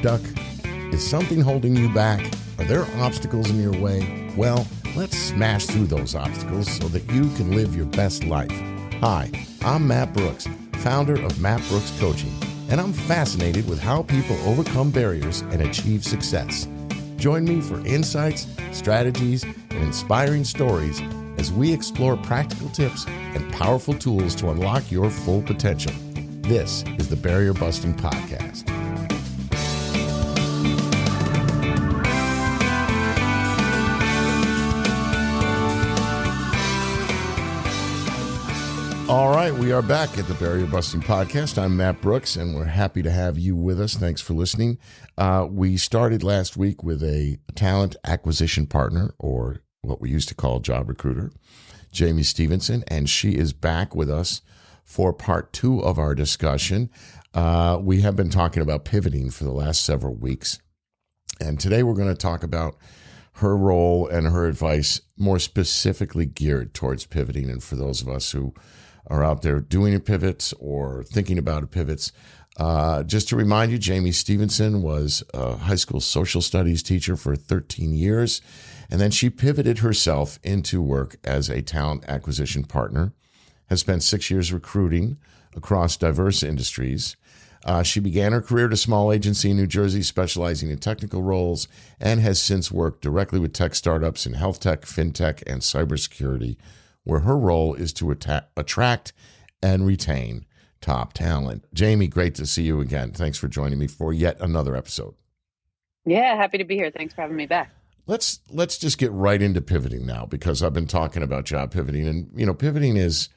stuck? Is something holding you back? Are there obstacles in your way? Well, let's smash through those obstacles so that you can live your best life. Hi, I'm Matt Brooks, founder of Matt Brooks Coaching, and I'm fascinated with how people overcome barriers and achieve success. Join me for insights, strategies, and inspiring stories as we explore practical tips and powerful tools to unlock your full potential. This is the Barrier Busting Podcast. All right, we are back at the Barrier Busting Podcast. I'm Matt Brooks, and we're happy to have you with us. Thanks for listening. We started last week with a talent acquisition partner, or what we used to call job recruiter, Jamie Stevenson, and she is back with us for part 2 of our discussion. We have been talking about pivoting for the last several weeks, and today we're going to talk about her role and her advice more specifically geared towards pivoting. And for those of us who are out there doing pivots or thinking about pivots, just to remind you, Jamie Stevenson was a high school social studies teacher for 13 years, and then she pivoted herself into work as a talent acquisition partner, has spent 6 years recruiting across diverse industries. She began her career at a small agency in New Jersey specializing in technical roles and has since worked directly with tech startups in health tech, fintech, and cybersecurity, where her role is to attract and retain top talent. Jamie, great to see you again. Thanks for joining me for yet another episode. Yeah, happy to be here. Thanks for having me back. Let's just get right into pivoting now, because I've been talking about job pivoting, and pivoting is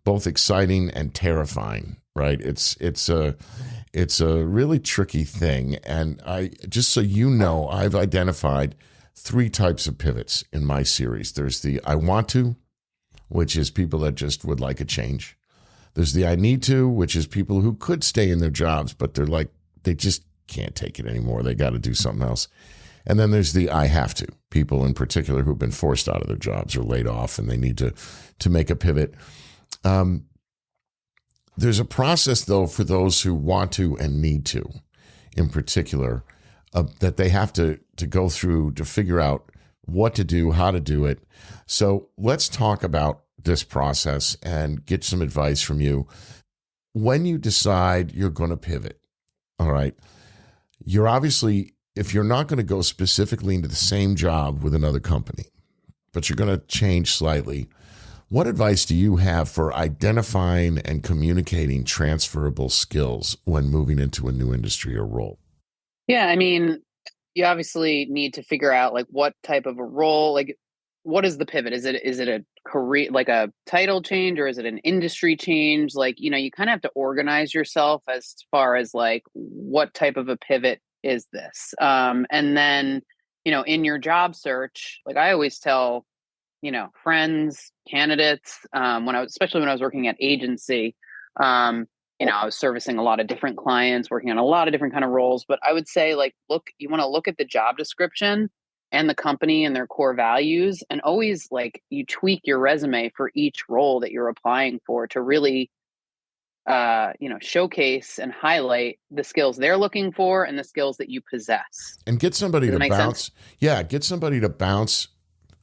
both exciting and terrifying, right? It's a really tricky thing, and just so you know, I've identified 3 types of pivots in my series. There's the I want to, which is people that just would like a change. There's the I need to, which is people who could stay in their jobs, but they just can't take it anymore. They got to do something else. And then there's the I have to, people in particular who've been forced out of their jobs or laid off, and they need to make a pivot. There's a process, though, for those who want to and need to, in particular, that they have to go through to figure out what to do, how to do it. So let's talk about this process and get some advice from you. When you decide you're going to pivot, all right, you're obviously, if you're not going to go specifically into the same job with another company, but you're going to change slightly, what advice do you have for identifying and communicating transferable skills when moving into a new industry or role? Yeah, I mean, you obviously need to figure out like what type of a role, like what is the pivot? Is it a career, like a title change, or is it an industry change? Like, you kind of have to organize yourself as far as like what type of a pivot is this? And then, in your job search, like I always tell, friends, candidates, especially when I was working at agency, I was servicing a lot of different clients, working on a lot of different kind of roles, but I would say like, you want to look at the job description and the company and their core values, and always like you tweak your resume for each role that you're applying for to really, showcase and highlight the skills they're looking for and the skills that you possess. And get somebody to bounce. Sense? Yeah. Get somebody to bounce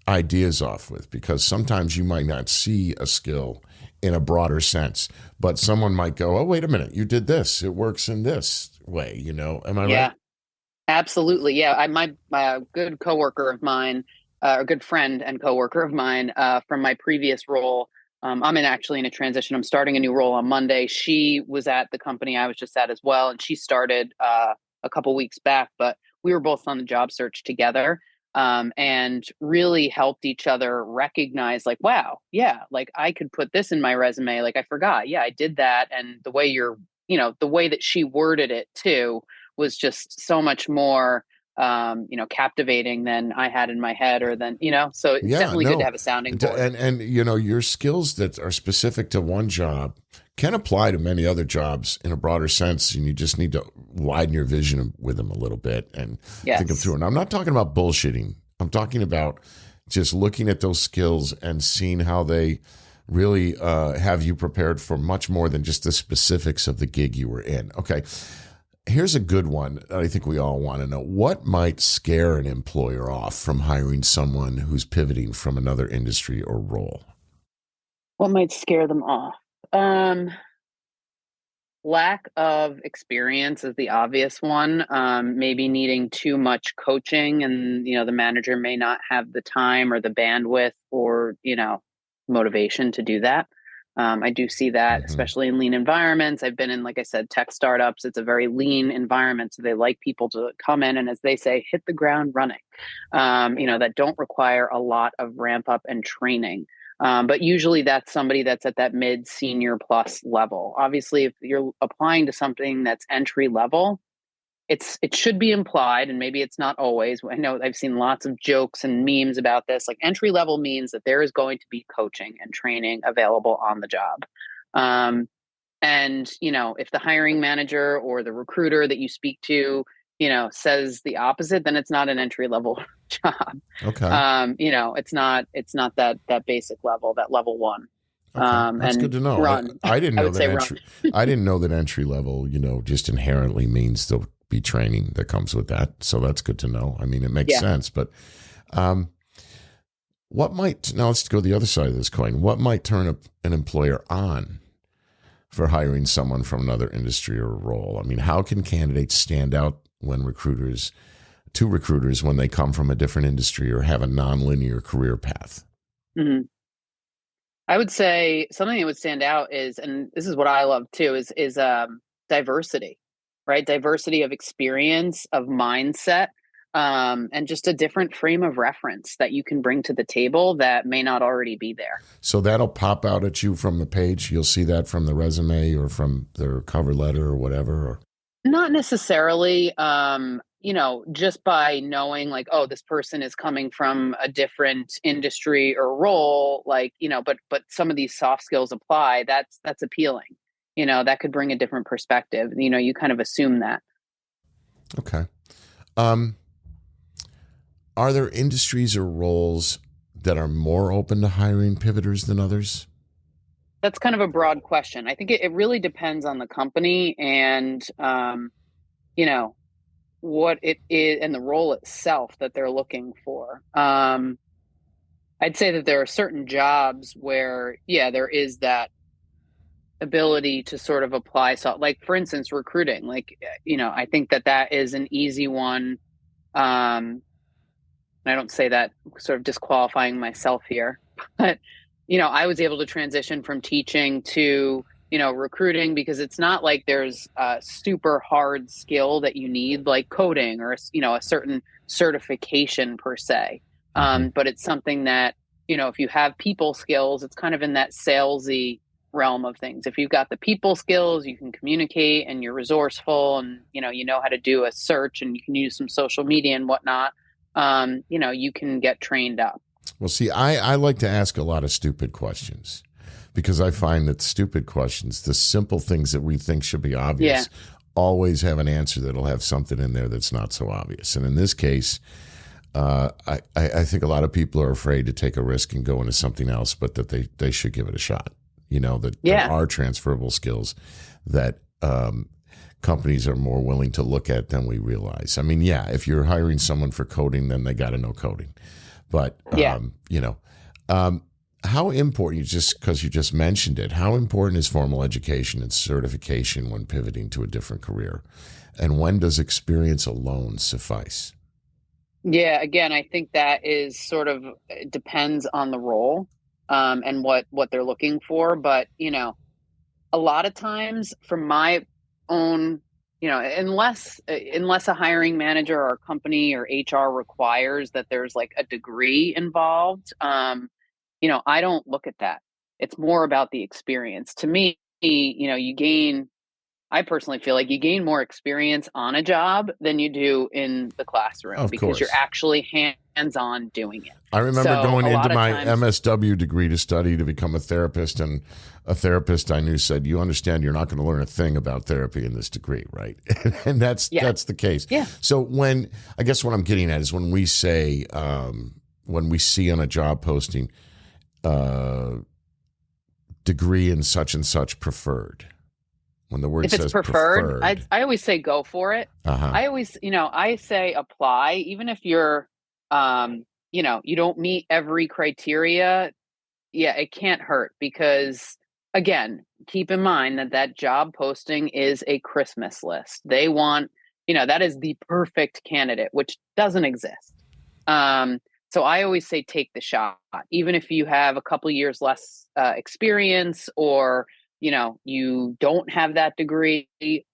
ideas off with, because sometimes you might not see a skill in a broader sense, but someone might go, oh, wait a minute, you did this. It works in this way, am I right? Yeah, absolutely. Yeah. My good coworker of mine, a good friend and coworker of mine from my previous role, I'm actually in a transition. I'm starting a new role on Monday. She was at the company I was just at as well, and she started a couple weeks back, but we were both on the job search together. And really helped each other recognize like, wow, yeah, like I could put this in my resume. Like I forgot. Yeah, I did that. And the way the way that she worded it too was just so much more, captivating than I had in my head, or than, so it's definitely good to have a sounding board. And, your skills that are specific to one job can apply to many other jobs in a broader sense, and you just need to widen your vision with them a little bit and think them through. And I'm not talking about bullshitting. I'm talking about just looking at those skills and seeing how they really have you prepared for much more than just the specifics of the gig you were in. Okay. Here's a good one that I think we all want to know. What might scare an employer off from hiring someone who's pivoting from another industry or role? What might scare them off? Lack of experience is the obvious one. Maybe needing too much coaching, and the manager may not have the time or the bandwidth or motivation to do that. I do see that, Mm-hmm. especially in lean environments. I've been in, like I said, tech startups. It's a very lean environment, so they like people to come in and, as they say, hit the ground running. That don't require a lot of ramp up and training. But usually that's somebody that's at that mid senior plus level. Obviously, if you're applying to something that's entry level, it should be implied, and maybe it's not always. I know I've seen lots of jokes and memes about this. Like, entry level means that there is going to be coaching and training available on the job. And if the hiring manager or the recruiter that you speak to, says the opposite, then it's not an entry level job. Okay. It's not that basic level, that level one. Okay, that's And good to know. run. I didn't I know would that say run. I didn't know that entry level, just inherently means there'll be training that comes with that. So that's good to know. I mean, it makes sense. But now let's go to the other side of this coin. What might turn an employer on for hiring someone from another industry or role? I mean, how can candidates stand out when recruiters when they come from a different industry or have a nonlinear career path? Mm-hmm. I would say something that would stand out is, and this is what I love too, is diversity, right? Diversity of experience, of mindset, and just a different frame of reference that you can bring to the table that may not already be there. So that'll pop out at you from the page. You'll see that from the resume or from their cover letter or whatever. Or... Not necessarily. Just by knowing, like, oh, this person is coming from a different industry or role, but some of these soft skills apply. That's appealing. That could bring a different perspective. You kind of assume that. Okay. Are there industries or roles that are more open to hiring pivoters than others? That's kind of a broad question. I think it really depends on the company and, what it is and the role itself that they're looking for. I'd say that there are certain jobs where, there is that ability to sort of apply. So, like, for instance, recruiting, I think that is an easy one. And I don't say that sort of disqualifying myself here, but, I was able to transition from teaching to, recruiting, because it's not like there's a super hard skill that you need, like coding or, a certain certification per se. But it's something that, if you have people skills, it's kind of in that salesy realm of things. If you've got the people skills, you can communicate and you're resourceful and, you know how to do a search and you can use some social media and whatnot. You can get trained up. Well, see, I like to ask a lot of stupid questions because I find that stupid questions, the simple things that we think should be obvious, always have an answer that'll have something in there that's not so obvious. And in this case, I think a lot of people are afraid to take a risk and go into something else, but that they should give it a shot. There are transferable skills that companies are more willing to look at than we realize. I mean, if you're hiring someone for coding, then they got to know coding. But, how important, just because you just mentioned it, how important is formal education and certification when pivoting to a different career? And when does experience alone suffice? Yeah, again, I think that is sort of depends on the role and what they're looking for. But, a lot of times from my own, unless a hiring manager or a company or HR requires that there's like a degree involved, I don't look at that. It's more about the experience. To me, I personally feel like you gain more experience on a job than you do in the classroom because you're actually hands-on doing it. I remember going into my MSW degree to study to become a therapist, and a therapist I knew said, "You understand you're not going to learn a thing about therapy in this degree, right?" And that's the case. Yeah. So I guess what I'm getting at is when we say, when we see on a job posting, degree in such and such preferred, when the word If it's says preferred, preferred? I always say go for it. Uh-huh. I always, I say apply, even if you're, you don't meet every criteria. Yeah, it can't hurt because, again, keep in mind that that job posting is a Christmas list. They want, that is the perfect candidate, which doesn't exist. Um, so I always say take the shot, even if you have a couple years less experience, or you don't have that degree,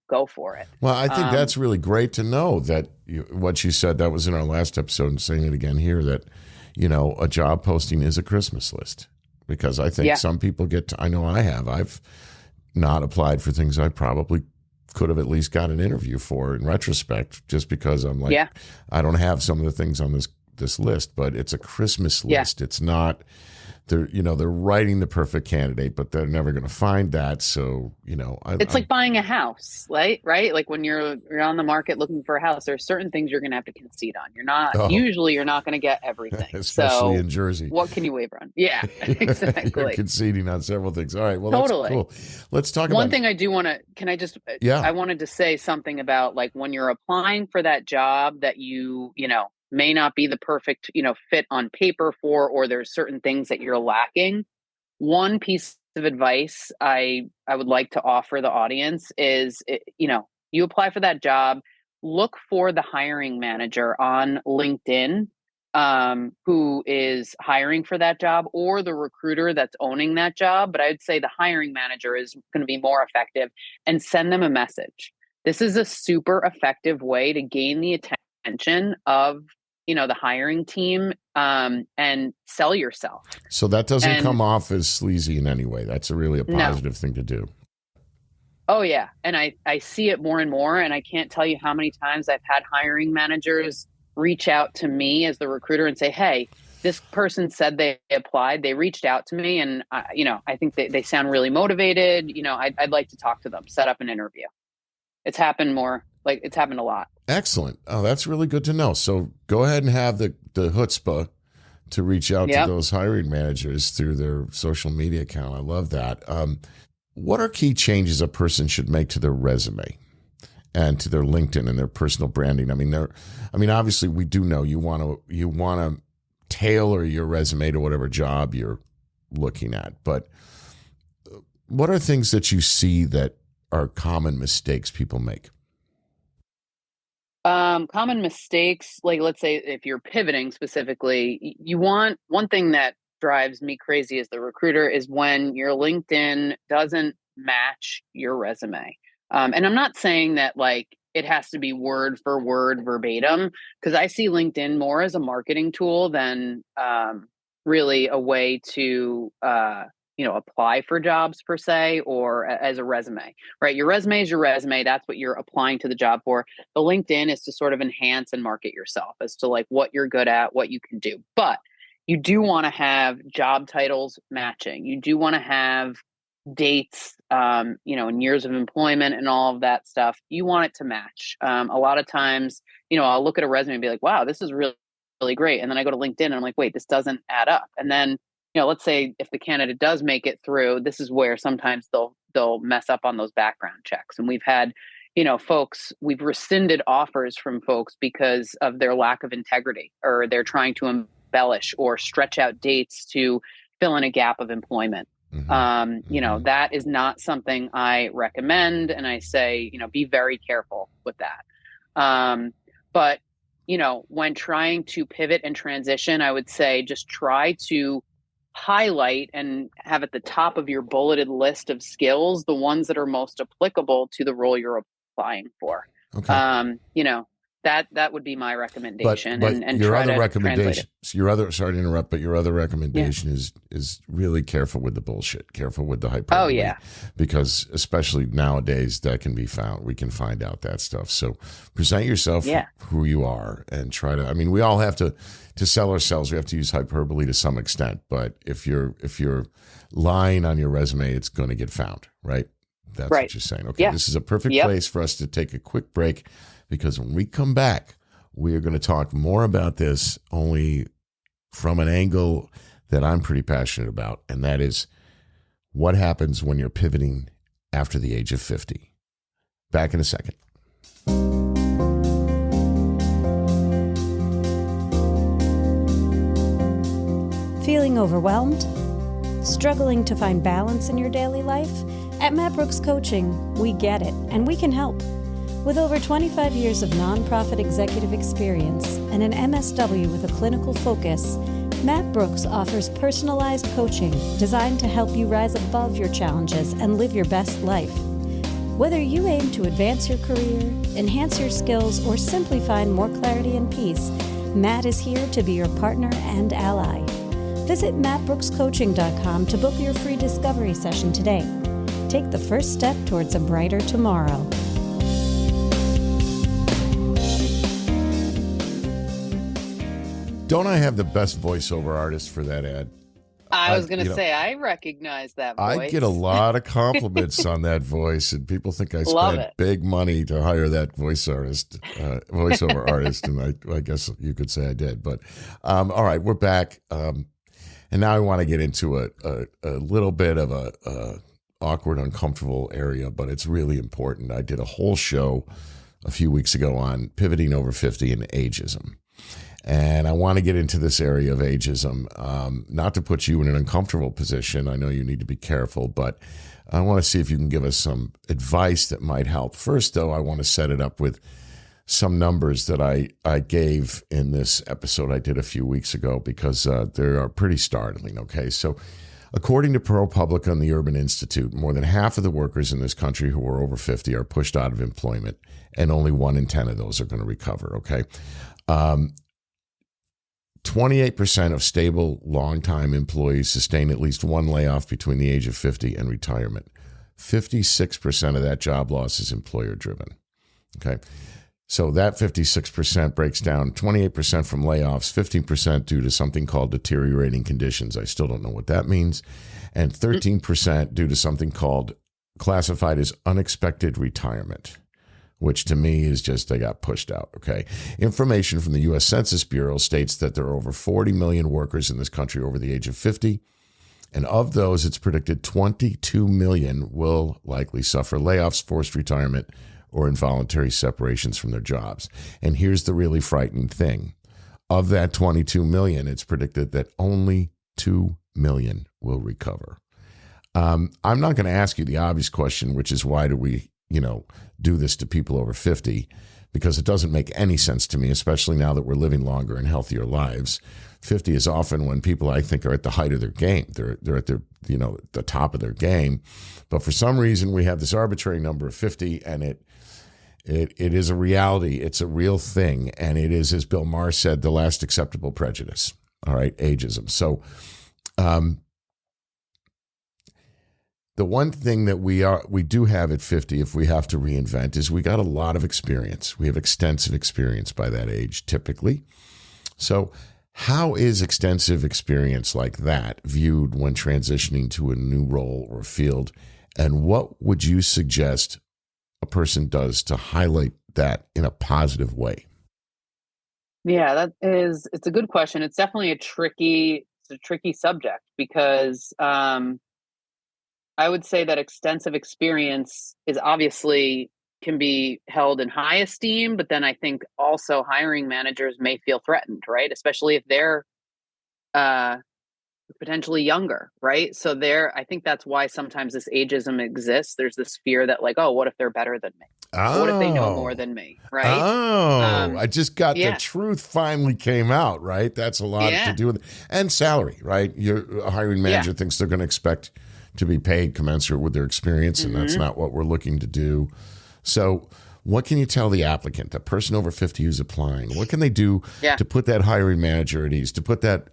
go for it. Well, I think that's really great to know that what you said, that was in our last episode, and saying it again here, that, a job posting is a Christmas list. Because I think some people I know I've not applied for things I probably could have at least got an interview for in retrospect, just because I'm like, I don't have some of the things on this list, but it's a Christmas list. It's not, they're writing the perfect candidate, but they're never going to find that. So, it's like buying a house, right? Like when you're on the market looking for a house, there are certain things you're going to have to concede on. Usually you're not going to get everything. Especially in Jersey. What can you waver on? Yeah, exactly. You're conceding on several things. All right. Well, totally. That's cool. Let's talk about one thing I do want to, can I just, I wanted to say something about, like, when you're applying for that job that you may not be the perfect, fit on paper for, or there's certain things that you're lacking. One piece of advice I would like to offer the audience is, you apply for that job, look for the hiring manager on LinkedIn, who is hiring for that job, or the recruiter that's owning that job. But I would say the hiring manager is going to be more effective, and send them a message. This is a super effective way to gain the attention of the hiring team, and sell yourself. So that doesn't come off as sleazy in any way. That's really a positive thing to do. Oh yeah. And I see it more and more, and I can't tell you how many times I've had hiring managers reach out to me as the recruiter and say, hey, this person said they applied, they reached out to me, and I think they sound really motivated. I'd like to talk to them, set up an interview. It's happened a lot. Excellent. Oh, that's really good to know. So go ahead and have the chutzpah to reach out to those hiring managers through their social media account. I love that. What are key changes a person should make to their resume and to their LinkedIn and their personal branding? I mean, obviously we do know you want to tailor your resume to whatever job you're looking at, but what are things that you see that are common mistakes people make? Common mistakes, like, let's say if you're pivoting specifically, one thing that drives me crazy as the recruiter is when your LinkedIn doesn't match your resume. And I'm not saying that, like, it has to be word for word verbatim, because I see LinkedIn more as a marketing tool than really a way to apply for jobs per se, or as a resume, right? Your resume is your resume. That's what you're applying to the job for. The LinkedIn is to sort of enhance and market yourself as to, like, what you're good at, what you can do. But you do want to have job titles matching. You do want to have dates, and years of employment and all of that stuff. You want it to match. A lot of times, I'll look at a resume and be like, wow, this is really, really great. And then I go to LinkedIn and I'm like, wait, this doesn't add up. And then, let's say if the candidate does make it through, this is where sometimes they'll mess up on those background checks. And we've had, we've rescinded offers from folks because of their lack of integrity, or they're trying to embellish or stretch out dates to fill in a gap of employment. That is not something I recommend. And I say, be very careful with that. But, when trying to pivot and transition, I would say just try to highlight and have at the top of your bulleted list of skills the ones that are most applicable to the role you're applying for. Okay. That would be my recommendation. But and your try other to recommendation, sorry to interrupt, but your other recommendation is really careful with the bullshit, careful with the hyperbole. Oh yeah, because especially nowadays that can be found. We can find out that stuff. So present yourself who you are, and try to. I mean, we all have to sell ourselves. We have to use hyperbole to some extent. But if you're lying on your resume, it's going to get found, right? That's right. What you're saying. Okay, this is a perfect place for us to take a quick break. Because when we come back, we are going to talk more about this, only from an angle that I'm pretty passionate about, and that is what happens when you're pivoting after the age of 50. Back in a second. Feeling overwhelmed? Struggling to find balance in your daily life? At Matt Brooks Coaching, we get it, and we can help. With over 25 years of nonprofit executive experience and an MSW with a clinical focus, Matt Brooks offers personalized coaching designed to help you rise above your challenges and live your best life. Whether you aim to advance your career, enhance your skills, or simply find more clarity and peace, Matt is here to be your partner and ally. Visit mattbrookscoaching.com to book your free discovery session today. Take the first step towards a brighter tomorrow. Don't I have the best voiceover artist for that ad? I was going to say, I recognize that voice. I get a lot of compliments on that voice, and people think I spent big money to hire that voiceover artist, and I guess you could say I did. But all right, we're back, and now I want to get into a little bit of a awkward, uncomfortable area, but it's really important. I did a whole show a few weeks ago on pivoting over 50 and ageism. And I want to get into this area of ageism, not to put you in an uncomfortable position. I know you need to be careful, but I want to see if you can give us some advice that might help. First, though, I want to set it up with some numbers that I gave in this episode I did a few weeks ago, because they are pretty startling, okay? So according to ProPublica and the Urban Institute, more than half of the workers in this country who are over 50 are pushed out of employment, and only 1 in 10 of those are going to recover, okay? 28% of stable, long-time employees sustain at least one layoff between the age of 50 and retirement. 56% of that job loss is employer-driven. Okay, so that 56% breaks down 28% from layoffs, 15% due to something called deteriorating conditions. I still don't know what that means. And 13% due to something called classified as unexpected retirement, which to me is just they got pushed out, okay? Information from the U.S. Census Bureau states that there are over 40 million workers in this country over the age of 50, and of those, it's predicted 22 million will likely suffer layoffs, forced retirement, or involuntary separations from their jobs. And here's the really frightening thing. Of that 22 million, it's predicted that only 2 million will recover. I'm not going to ask you the obvious question, which is why do we do this to people over 50, because it doesn't make any sense to me, especially now that we're living longer and healthier lives. 50 is often when people, I think, are at the height of their game. They're at their, the top of their game. But for some reason, we have this arbitrary number of 50, and it is a reality. It's a real thing. And it is, as Bill Maher said, the last acceptable prejudice. All right, ageism. So, the one thing that we do have at 50, if we have to reinvent, is we got a lot of experience. We have extensive experience by that age, typically. So how is extensive experience like that viewed when transitioning to a new role or field? And what would you suggest a person does to highlight that in a positive way? Yeah, it's a good question. It's definitely a tricky subject, because I would say that extensive experience is obviously can be held in high esteem, but then I think also hiring managers may feel threatened, right? Especially if they're potentially younger, right? So I think that's why sometimes this ageism exists. There's this fear that like, oh, what if they're better than me? Oh. What if they know more than me, right? Oh, I just got the truth finally came out, right? That's a lot to do with it. And salary, right? A hiring manager thinks they're going to expect to be paid commensurate with their experience, and that's not what we're looking to do. So what can you tell the applicant, the person over 50 who's applying? What can they do to put that hiring manager at ease, to put that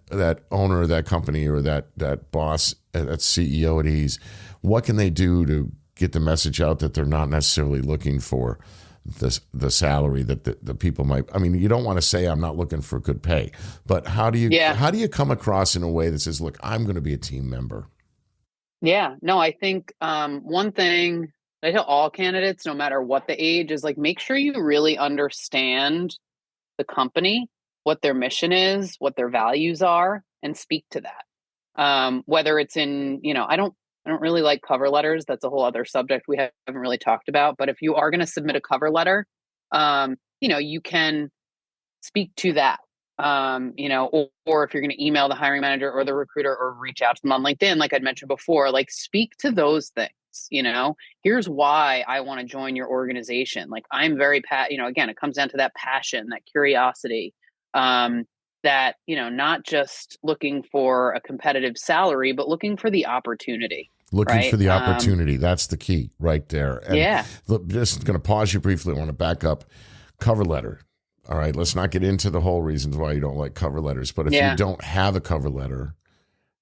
owner of that company or that boss, that CEO at ease? What can they do to get the message out that they're not necessarily looking for the salary that the people might? I mean, you don't want to say I'm not looking for good pay, but how do you come across in a way that says, look, I'm going to be a team member? Yeah, no, I think one thing I tell all candidates, no matter what the age, is like, make sure you really understand the company, what their mission is, what their values are, and speak to that. Whether it's in, I don't really like cover letters. That's a whole other subject we haven't really talked about. But if you are going to submit a cover letter, you can speak to that. Or if you're going to email the hiring manager or the recruiter or reach out to them on LinkedIn, like I'd mentioned before, like speak to those things. Here's why I want to join your organization. Like I'm very again, it comes down to that passion, that curiosity, that, not just looking for a competitive salary, but looking for the opportunity. Looking right? for the opportunity. That's the key right there. And yeah. Look, just going to pause you briefly. I want to back up. Cover letter. All right. Let's not get into the whole reasons why you don't like cover letters. But if you don't have a cover letter,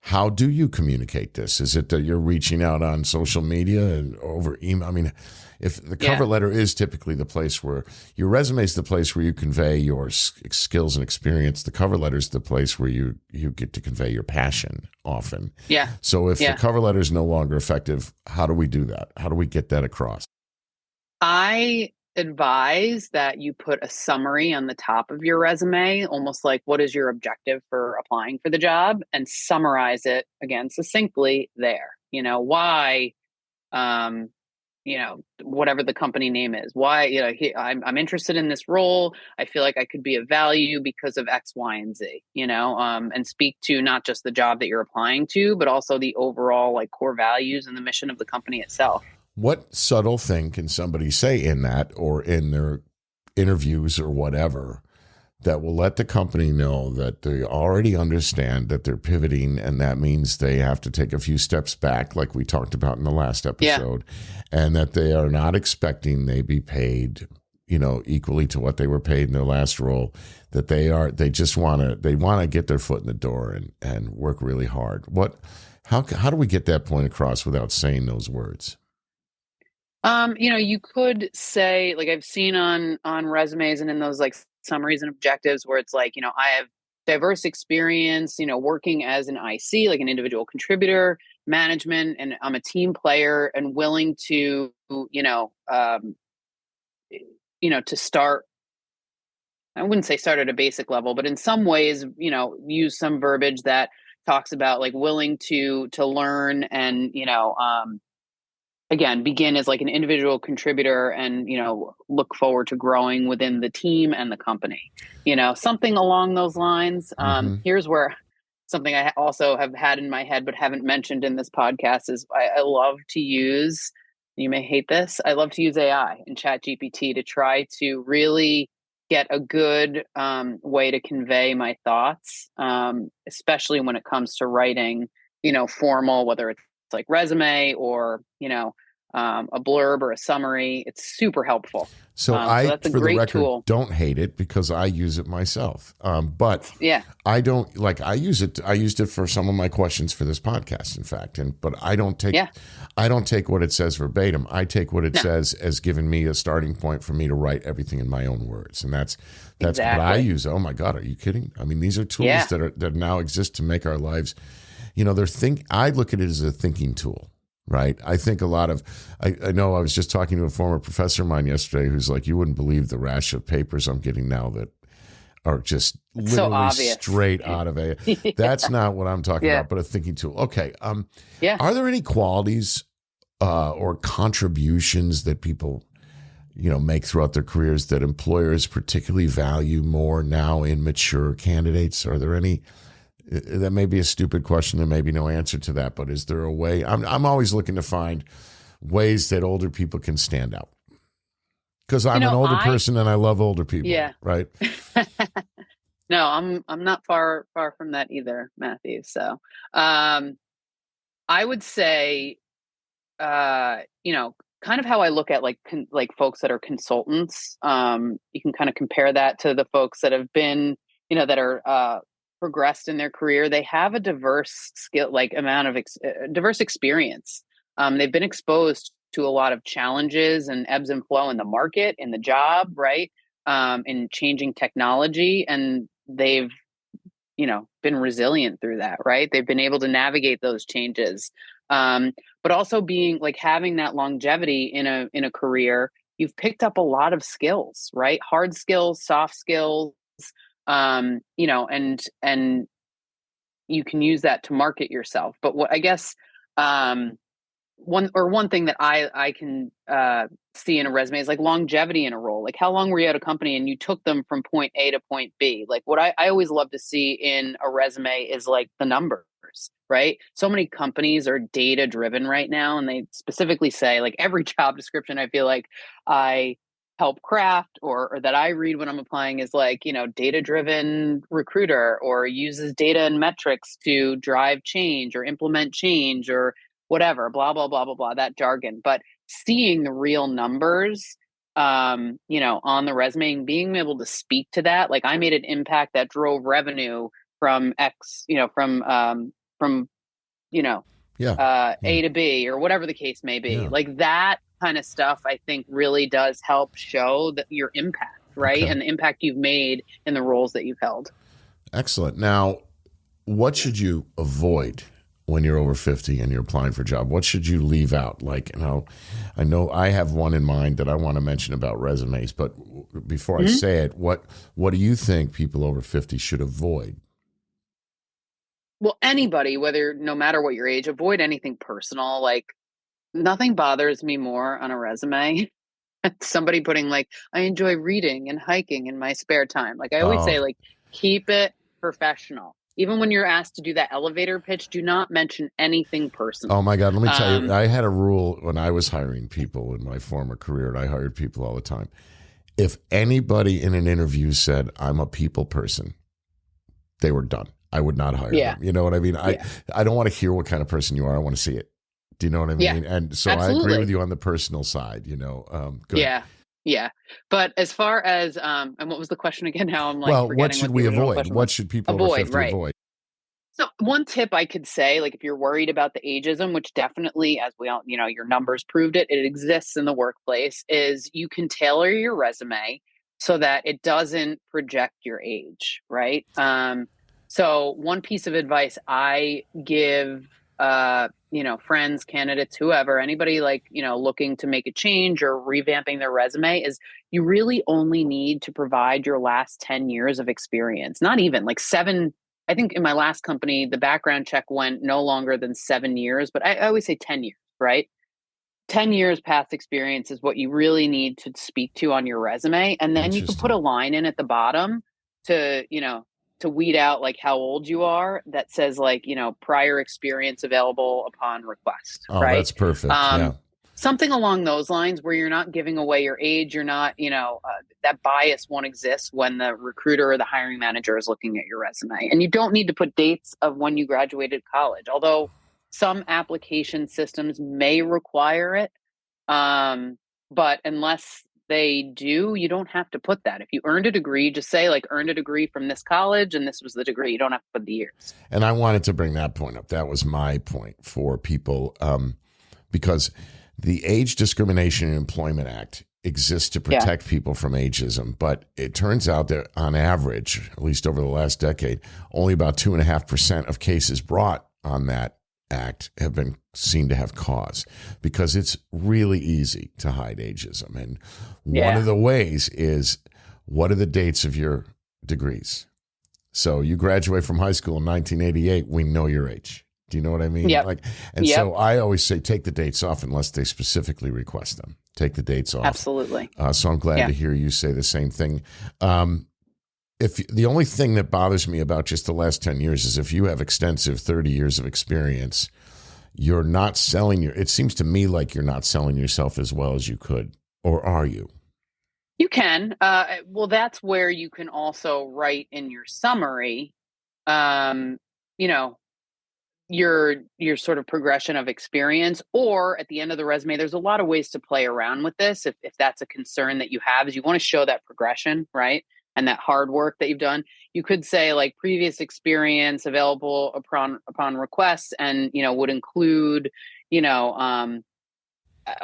how do you communicate this? Is it that you're reaching out on social media and over email? I mean, if the cover letter is typically the place where your resume is the place where you convey your skills and experience, the cover letter is the place where you get to convey your passion often. Yeah. So if the cover letter is no longer effective, how do we do that? How do we get that across? I advise that you put a summary on the top of your resume, almost like what is your objective for applying for the job, and summarize it again succinctly there. Why, whatever the company name is, why, I'm interested in this role. I feel like I could be of value because of X, Y, and Z, and speak to not just the job that you're applying to, but also the overall like core values and the mission of the company itself. What subtle thing can somebody say in that or in their interviews or whatever that will let the company know that they already understand that they're pivoting, and that means they have to take a few steps back, like we talked about in the last episode, and that they are not expecting they be paid, equally to what they were paid in their last role, that they want to get their foot in the door and work really hard. How do we get that point across without saying those words? You could say, like I've seen on resumes and in those like summaries and objectives where it's like, I have diverse experience, working as an IC, like an individual contributor, management, and I'm a team player and willing to, to start. I wouldn't say start at a basic level, but in some ways, use some verbiage that talks about like willing to learn and, again, begin as like an individual contributor and, look forward to growing within the team and the company, something along those lines. Here's where something I also have had in my head, but haven't mentioned in this podcast is I love to use, you may hate this, I love to use AI and ChatGPT to try to really get a good way to convey my thoughts, especially when it comes to writing, formal, whether it's like resume or, a blurb or a summary. It's super helpful. So that's a for great the record, tool. Don't hate it because I use it myself. But I don't I use it. I used it for some of my questions for this podcast, in fact. But I don't take what it says verbatim. I take what it says as giving me a starting point for me to write everything in my own words. And that's exactly what I use. Oh my God, are you kidding? I mean, these are tools that now exist to make our lives, I look at it as a thinking tool. Right. I think a lot of, I know I was just talking to a former professor of mine yesterday who's like, you wouldn't believe the rash of papers I'm getting now that are just literally straight out of a, that's not what I'm talking about, but a thinking tool. Okay. Are there any qualities or contributions that people, make throughout their careers that employers particularly value more now in mature candidates? Are there any? That may be a stupid question. There may be no answer to that, but is there a way? I'm always looking to find ways that older people can stand out. Because I'm an older person and I love older people. Yeah. Right. No, I'm not far from that either, Matthew. So, I would say, kind of how I look at like folks that are consultants. You can kind of compare that to the folks that have been, that are progressed in their career. They have a diverse skill, like amount of diverse experience. They've been exposed to a lot of challenges and ebbs and flow in the market, in the job, right? In changing technology, and they've, been resilient through that, right? They've been able to navigate those changes. But also being like having that longevity in a career, you've picked up a lot of skills, right? Hard skills, soft skills. And you can use that to market yourself. But what I guess, one thing that I can see in a resume is like longevity in a role. Like how long were you at a company and you took them from point A to point B? Like what I always love to see in a resume is like the numbers, right? So many companies are data driven right now, and they specifically say like every job description I feel like I help craft or that I read when I'm applying is like, data driven recruiter, or uses data and metrics to drive change or implement change or whatever, blah, blah, blah, blah, blah, that jargon. But seeing the real numbers, on the resume and being able to speak to that, like I made an impact that drove revenue from X, from, A to B or whatever the case may be. Like that kind of stuff, I think really does help show that your impact, right? And the impact you've made in the roles that you've held. Excellent. Now, what should you avoid when you're over 50 and you're applying for a job? What should you leave out? Like, I know I have one in mind that I want to mention about resumes, but before I say it, what do you think people over 50 should avoid? Well, anybody, no matter what your age, avoid anything personal. Like nothing bothers me more on a resume. Somebody putting like, I enjoy reading and hiking in my spare time. Like I always say, like, keep it professional. Even when you're asked to do that elevator pitch, do not mention anything personal. Oh my God. Let me tell you, I had a rule when I was hiring people in my former career, and I hired people all the time. If anybody in an interview said, I'm a people person, they were done. I would not hire them. You know what I mean? I don't want to hear what kind of person you are. I want to see it. Do you know what I mean? And so absolutely. I agree with you on the personal side, good. Yeah. Yeah. But as far as, and what was the question again? Now I'm like, what should we avoid? What should people over 50 avoid? So one tip I could say, like if you're worried about the ageism, which definitely, as we all, your numbers proved it exists in the workplace, is you can tailor your resume so that it doesn't project your age, right? So one piece of advice I give, friends, candidates, whoever, anybody like, looking to make a change or revamping their resume is you really only need to provide your last 10 years of experience, not even like 7. I think in my last company, the background check went no longer than 7 years, but I always say 10 years, right? 10 years past experience is what you really need to speak to on your resume. And then you can put a line in at the bottom to weed out like how old you are that says like, prior experience available upon request. Oh, right? That's perfect. Something along those lines where you're not giving away your age. You're not, that bias won't exist when the recruiter or the hiring manager is looking at your resume. And you don't need to put dates of when you graduated college, although some application systems may require it. But unless they do, you don't have to put that. If you earned a degree, just say like earned a degree from this college and this was the degree. You don't have to put the years. And I wanted to bring that point up. That was my point for people, because the Age Discrimination in Employment Act exists to protect people from ageism. But it turns out that on average, at least over the last decade, only about 2.5% of cases brought on that act have been seen to have cause, because it's really easy to hide ageism. And one of the ways is, what are the dates of your degrees? So you graduate from high school in 1988, we know your age. Do you know what I mean? Yep. So I always say take the dates off unless they specifically request them. Take the dates off. Absolutely. So I'm glad to hear you say the same thing. If the only thing that bothers me about just the last 10 years is if you have extensive 30 years of experience, you're not selling it seems to me like you're not selling yourself as well as you could, or are you? You can. Well, that's where you can also write in your summary, your sort of progression of experience, or at the end of the resume. There's a lot of ways to play around with this. If that's a concern that you have, is you want to show that progression, right? And that hard work that you've done. You could say like previous experience available upon request, and, would include,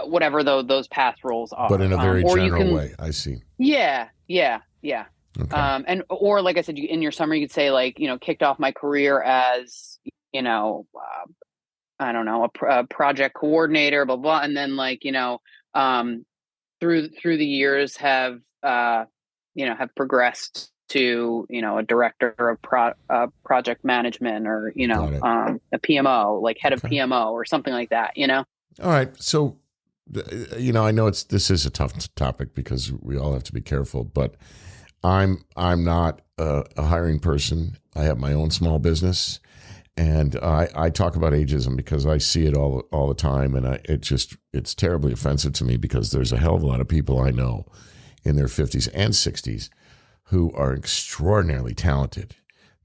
whatever those past roles are. But in a very general way, I see. Yeah. Okay. Or like I said, in your summary, you could say like, kicked off my career as, I don't know, a project coordinator, blah, blah. And then like, through the years have progressed to, a director of project management, or, a PMO, like head of PMO or something like that, All right. So, I know this is a tough topic because we all have to be careful, but I'm not a hiring person. I have my own small business, and I talk about ageism because I see it all the time, and it's terribly offensive to me because there's a hell of a lot of people I know in their 50s and 60s who are extraordinarily talented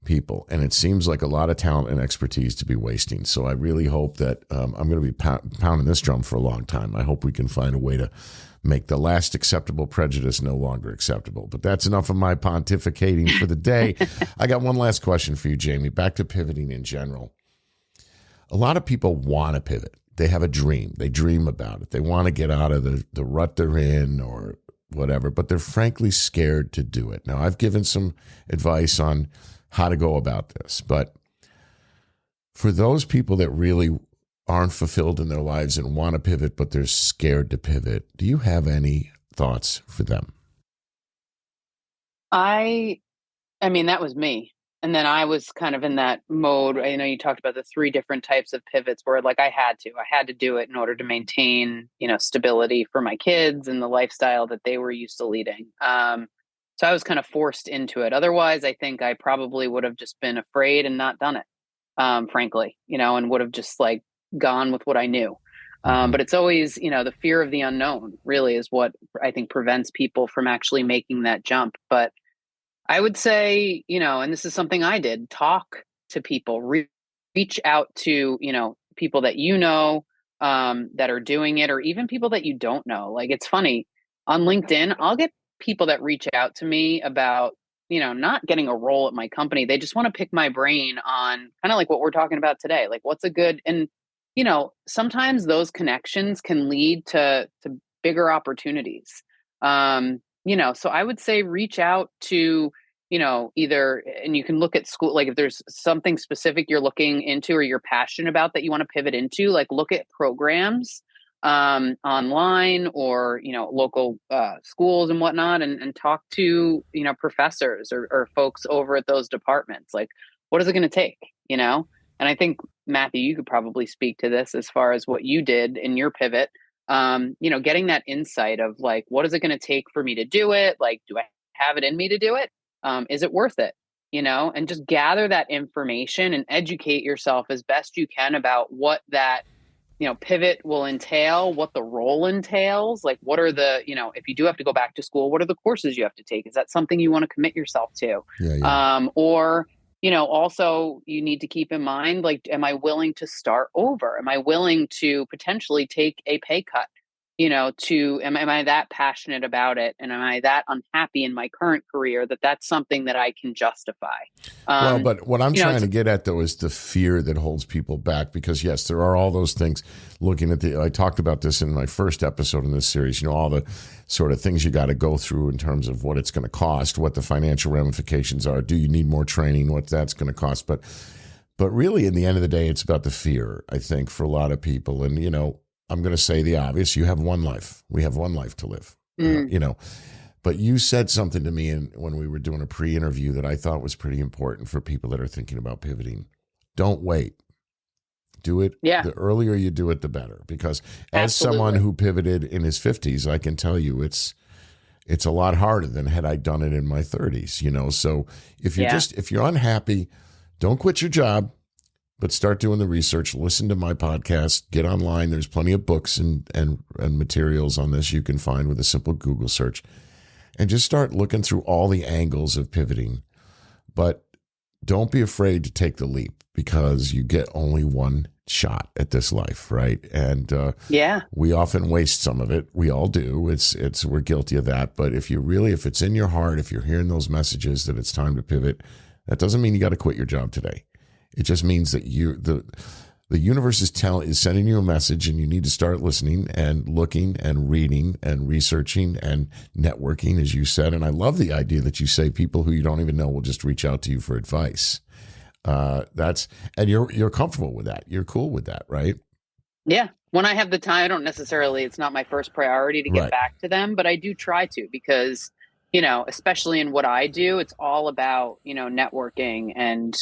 people, and it seems like a lot of talent and expertise to be wasting. So I really hope that I'm going to be pounding this drum for a long time. I hope we can find a way to make the last acceptable prejudice no longer acceptable. But that's enough of my pontificating for the day. I got one last question for you, Jamie. Back to pivoting in general. A lot of people want to pivot. They have a dream. They dream about it. They want to get out of the rut they're in or whatever, but they're frankly scared to do it. Now, I've given some advice on how to go about this, but for those people that really aren't fulfilled in their lives and want to pivot, but they're scared to pivot, do you have any thoughts for them? I mean, that was me. And then I was kind of in that mode. I know you talked about the 3 different types of pivots where like I had to do it in order to maintain, stability for my kids and the lifestyle that they were used to leading. So I was kind of forced into it. Otherwise, I think I probably would have just been afraid and not done it, frankly, and would have just like gone with what I knew. But it's always, the fear of the unknown really is what I think prevents people from actually making that jump. But I would say, and this is something I did, talk to people, reach out to, people that that are doing it, or even people that you don't know. Like, it's funny, on LinkedIn, I'll get people that reach out to me about, not getting a role at my company. They just want to pick my brain on kind of like what we're talking about today. Like, what's a good, and, sometimes those connections can lead to bigger opportunities. So I would say reach out to, either, and you can look at school, like if there's something specific you're looking into or you're passionate about that you want to pivot into, like look at programs online or, local schools and whatnot, and talk to, professors or folks over at those departments. Like, what is it going to take, And I think, Matthew, you could probably speak to this as far as what you did in your pivot. Getting that insight of like, what is it going to take for me to do it? Like, do I have it in me to do it? Is it worth it? And just gather that information and educate yourself as best you can about what that, pivot will entail, what the role entails. Like, what are the, if you do have to go back to school, what are the courses you have to take? Is that something you want to commit yourself to? Yeah. Or, also you need to keep in mind, like, am I willing to start over? Am I willing to potentially take a pay cut? Am I that passionate about it? And am I that unhappy in my current career that that's something that I can justify? Well, but what I'm trying to get at, though, is the fear that holds people back. Because, yes, there are all those things. I talked about this in my first episode in this series, all the sort of things you got to go through in terms of what it's going to cost, what the financial ramifications are. Do you need more training? What that's going to cost? But really, in the end of the day, it's about the fear, I think, for a lot of people. And, I'm going to say the obvious. You have one life. We have one life to live, But you said something to me when we were doing a pre-interview that I thought was pretty important for people that are thinking about pivoting. Don't wait. Do it. Yeah. The earlier you do it, the better. Because as Absolutely. someone who pivoted in his 50s, I can tell you it's a lot harder than had I done it in my 30s, So if you're unhappy, don't quit your job. But start doing the research, listen to my podcast, get online. There's plenty of books and materials on this you can find with a simple Google search. And just start looking through all the angles of pivoting. But don't be afraid to take the leap because you get only one shot at this life, right? And we often waste some of it. We all do. We're guilty of that. But if it's in your heart, if you're hearing those messages that it's time to pivot, that doesn't mean you got to quit your job today. It just means that the universe is sending you a message, and you need to start listening and looking and reading and researching and networking, as you said. And I love the idea that you say people who you don't even know will just reach out to you for advice. And you're comfortable with that. You're cool with that, right? Yeah. When I have the time, it's not my first priority to get back to them, but I do try to because, especially in what I do, it's all about, networking and,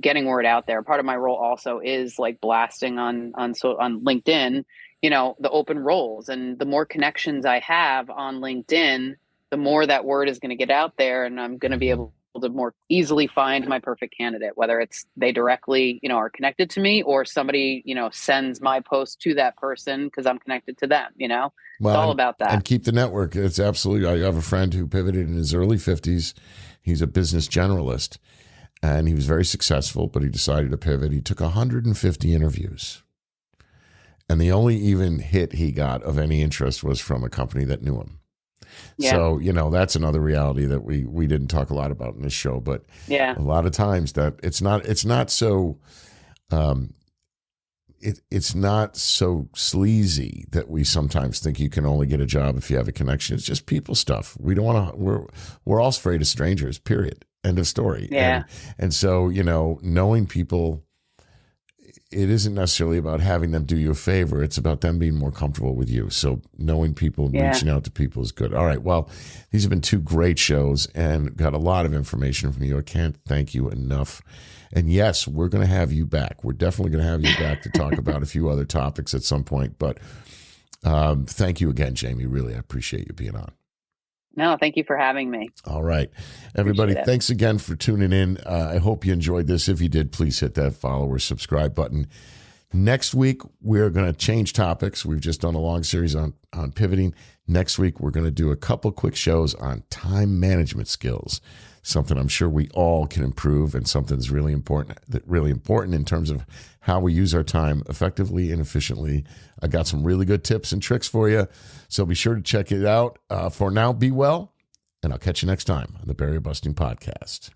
getting word out there. Part of my role also is like blasting on LinkedIn, the open roles, and the more connections I have on LinkedIn, the more that word is going to get out there, and I'm going to be able to more easily find my perfect candidate, whether it's they directly, are connected to me, or somebody, sends my post to that person because I'm connected to them, Well, it's all about that. And keep the network. It's absolutely, I have a friend who pivoted in his early 50s. He's a business generalist and he was very successful, but he decided to pivot. He took 150 interviews. And the only even hit he got of any interest was from a company that knew him. Yeah. So, that's another reality that we didn't talk a lot about in this show, but a lot of times that it's not so it's not so sleazy that we sometimes think you can only get a job if you have a connection. It's just people stuff. We don't want to, we're all afraid of strangers, period. End of story. Yeah. And so, knowing people, it isn't necessarily about having them do you a favor. It's about them being more comfortable with you. So knowing people and reaching out to people is good. All right. Well, these have been 2 great shows and got a lot of information from you. I can't thank you enough. And yes, we're going to have you back. We're definitely going to have you back to talk about a few other topics at some point. But thank you again, Jamie. Really, I appreciate you being on. No, thank you for having me. All right. Everybody, thanks again for tuning in. I hope you enjoyed this. If you did, please hit that follow or subscribe button. Next week, we're going to change topics. We've just done a long series on pivoting. Next week, we're going to do a couple quick shows on time management skills, something I'm sure we all can improve, and something that's really important in terms of how we use our time effectively and efficiently. I got some really good tips and tricks for you, so be sure to check it out. For now, be well, and I'll catch you next time on the Barrier Busting Podcast.